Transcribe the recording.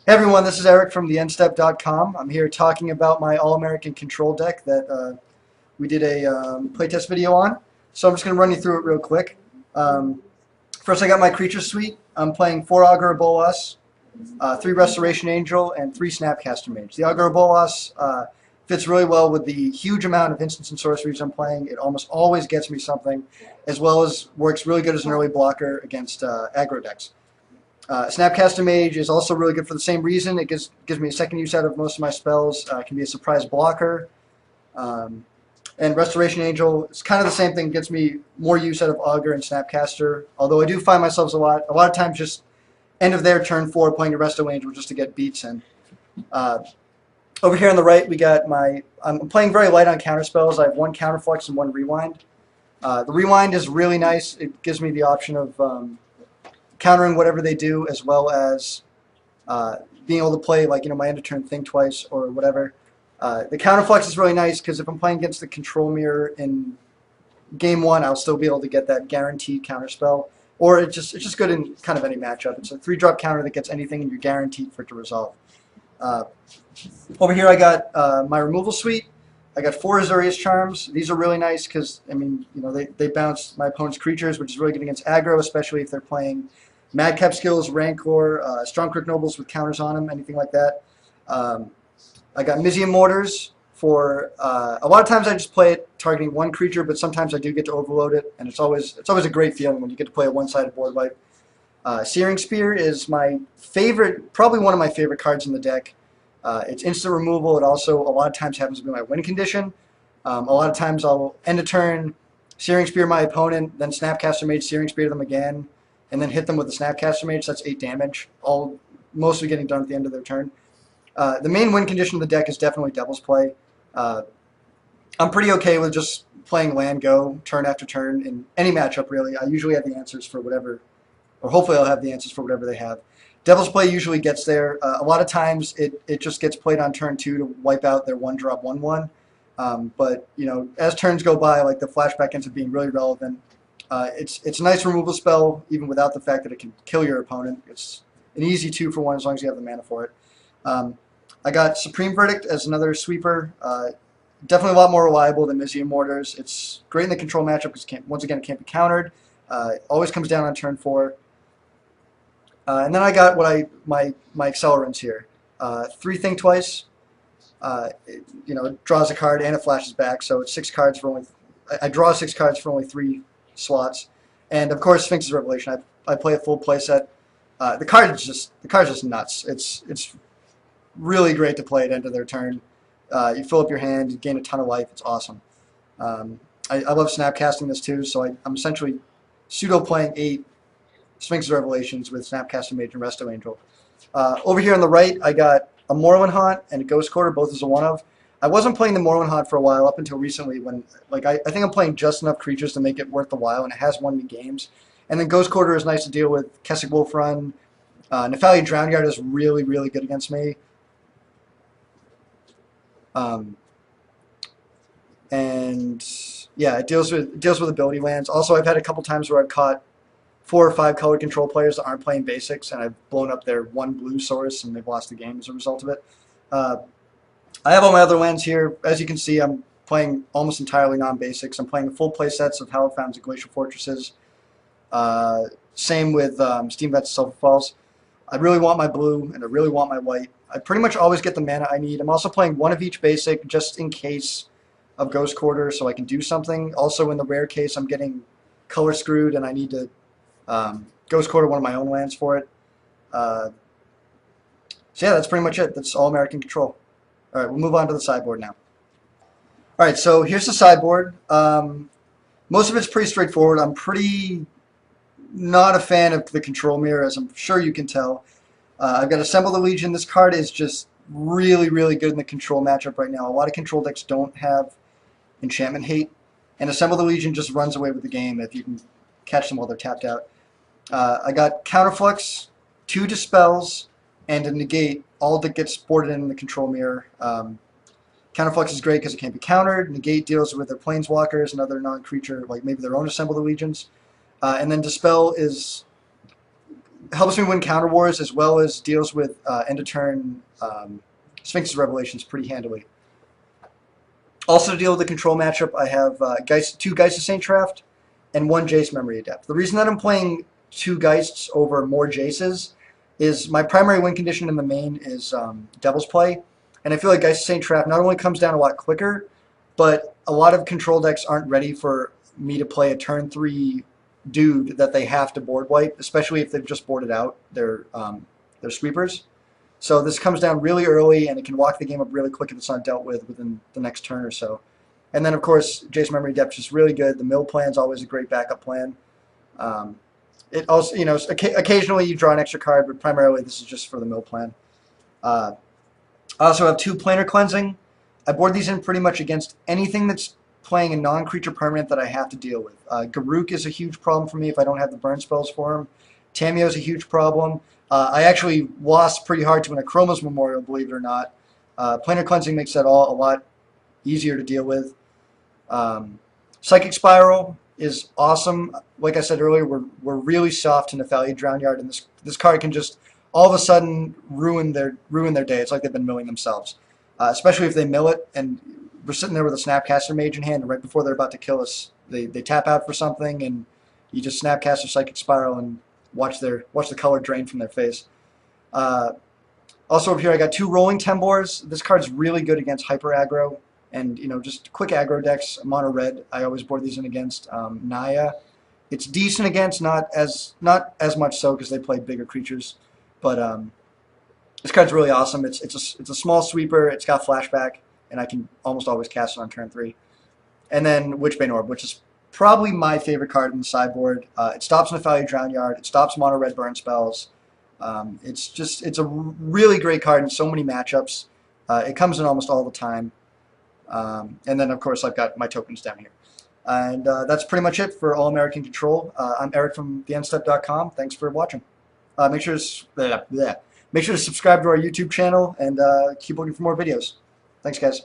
Hey everyone, this is Eric from TheEndStep.com. I'm here talking about my All-American Control deck that we did a playtest video on. So I'm just going to run you through it real quick. Um, First, I got my creature suite. I'm playing 4 Augur Bolas, 3 Restoration Angel, and 3 Snapcaster Mage. The Augur Bolas fits really well with the huge amount of instants and sorceries I'm playing. It almost always gets me something, as well as works really good as an early blocker against aggro decks. Snapcaster Mage is also really good for the same reason. It gives me a second use out of most of my spells. It can be a surprise blocker. Um, and Restoration Angel is kind of the same thing. Gets me more use out of Augur and Snapcaster. Although I do find myself a lot of times just end of their turn 4 playing a Resto Angel just to get beats in. Uh, Over here on the right, we got I'm playing very light on counter spells. I have 1 Counterflux and 1 Rewind. The Rewind is really nice. It gives me the option of countering whatever they do, as well as being able to play my end of turn Think Twice or whatever. The Counterflux is really nice because if I'm playing against the Control Mirror in game 1, I'll still be able to get that guaranteed counter spell. Or it's just good in kind of any matchup. It's a 3-drop counter that gets anything, and you're guaranteed for it to resolve. Uh, Over here, I got my removal suite. I got 4 Azurius Charms. These are really nice because, I mean, they bounce my opponent's creatures, which is really good against aggro, especially if they're playing Madcap Skills, Rancor, Strong Crook Nobles with counters on them, anything like that. I got Mizium Mortars for, a lot of times I just play it targeting 1 creature, but sometimes I do get to overload it, and it's always a great feeling when you get to play a one-sided board wipe. Searing Spear is my favorite, probably one of my favorite cards in the deck. It's instant removal. It also a lot of times happens to be my win condition. A lot of times I'll end a turn, Searing Spear my opponent, then Snapcaster Mage Searing Spear them again, and then hit them with the Snapcaster Mage. So that's 8 damage, all mostly getting done at the end of their turn. The main win condition of the deck is definitely Devil's Play. I'm pretty okay with just playing land go turn after turn in any matchup, really. I usually have the answers for whatever, or hopefully I'll have the answers for whatever they have. Devil's Play usually gets there. A lot of times it just gets played on turn 2 to wipe out their 1-drop 1/1. But as turns go by, like the flashback ends up being really relevant. It's a nice removal spell, even without the fact that it can kill your opponent. It's an easy 2-for-1 as long as you have the mana for it. I got Supreme Verdict as another sweeper. Definitely a lot more reliable than Mizium Mortars. It's great in the control matchup because once again it can't be countered. Always comes down on turn 4. And then I got my accelerants here. 3 Think Twice. It draws a card and it flashes back, so it's 6 cards for only. I draw 6 cards for only 3 slots, and of course Sphinx's Revelation. I play a full playset. The card's just nuts. It's really great to play at end of their turn. You fill up your hand, you gain a ton of life. It's awesome. I love snapcasting this too, so I'm essentially pseudo playing 8 Sphinx's Revelations with Snapcaster Mage and Resto Angel. Over here on the right, I got a Morrowind Haunt and a Ghost Quarter, both as a 1-of. I wasn't playing the Morrowind Haunt for a while, up until recently when, I think I'm playing just enough creatures to make it worth the while, and it has won me games. And then Ghost Quarter is nice to deal with. Kessig Wolf Run. Nephalia Drownyard is really, really good against me. And yeah, it deals with ability lands. Also, I've had a couple times where I've caught 4 or 5 colored control players that aren't playing basics, and I've blown up their 1 blue source, and they've lost the game as a result of it. I have all my other lands here. As you can see, I'm playing almost entirely non-basics. I'm playing the full play sets of Hallowed Fountains and Glacial Fortresses. Same with Steam Vents and Sulphur Falls. I really want my blue, and I really want my white. I pretty much always get the mana I need. I'm also playing 1 of each basic, just in case of Ghost Quarter, so I can do something. Also, in the rare case I'm getting color screwed, and I need to Ghost Quarter one of my own lands for it. So yeah, that's pretty much it. That's all American Control. All right, we'll move on to the sideboard now. All right, so here's the sideboard. Most of it's pretty straightforward. I'm pretty not a fan of the Control Mirror, as I'm sure you can tell. I've got Assemble the Legion. This card is just really, really good in the control matchup right now. A lot of control decks don't have enchantment hate, and Assemble the Legion just runs away with the game if you can catch them while they're tapped out. I got Counterflux, 2 Dispels, and a Negate, all that gets boarded in the Control Mirror. Counterflux is great because it can't be countered. Negate deals with their Planeswalkers and other non-creature, like maybe their own Assemble the Legions. And then Dispel is helps me win counter wars as well as deals with end of turn Sphinx's Revelations pretty handily. Also to deal with the control matchup, I have two Geist of Saint Traft and one Jace Memory Adept. The reason that I'm playing two Geists over more Jaces is my primary win condition in the main is Devil's Play, and I feel like Geist of Saint Traft not only comes down a lot quicker, but a lot of control decks aren't ready for me to play a turn 3 dude that they have to board wipe, especially if they've just boarded out their sweepers. So this comes down really early, and it can walk the game up really quick if it's not dealt with within the next turn or so. And then, of course, Jace Memory Depth is really good. The mill plan is always a great backup plan. It also, occasionally you draw an extra card, but primarily this is just for the mill plan. I also have two Planar Cleansing. I board these in pretty much against anything that's playing a non-creature permanent that I have to deal with. Garruk is a huge problem for me if I don't have the burn spells for him. Tamio is a huge problem. I actually lost pretty hard to an Akroma's Memorial, believe it or not. Planar Cleansing makes that all a lot easier to deal with. Psychic Spiral is awesome. Like I said earlier, we're really soft in Nephalia Drownyard, and this card can just all of a sudden ruin their day. It's like they've been milling themselves, especially if they mill it and we're sitting there with a Snapcaster Mage in hand, and right before they're about to kill us, they tap out for something, and you just Snapcaster Psychic Spiral and watch the color drain from their face. Also over here, I got two Rolling Tembors. This card's really good against hyper aggro and just quick aggro decks. Mono red, I always board these in against. Naya, it's decent against, not as much so because they play bigger creatures, but this card's really awesome. It's a small sweeper. It's got flashback, and I can almost always cast it on turn 3. And then Witchbane Orb, which is probably my favorite card in the sideboard. It stops Nephalia Drownyard. It stops mono red burn spells. It's a really great card in so many matchups. It comes in almost all the time. And then, of course, I've got my tokens down here. And that's pretty much it for All American Control. I'm Eric from TheEndStep.com. Thanks for watching. Make sure to subscribe to our YouTube channel and keep looking for more videos. Thanks, guys.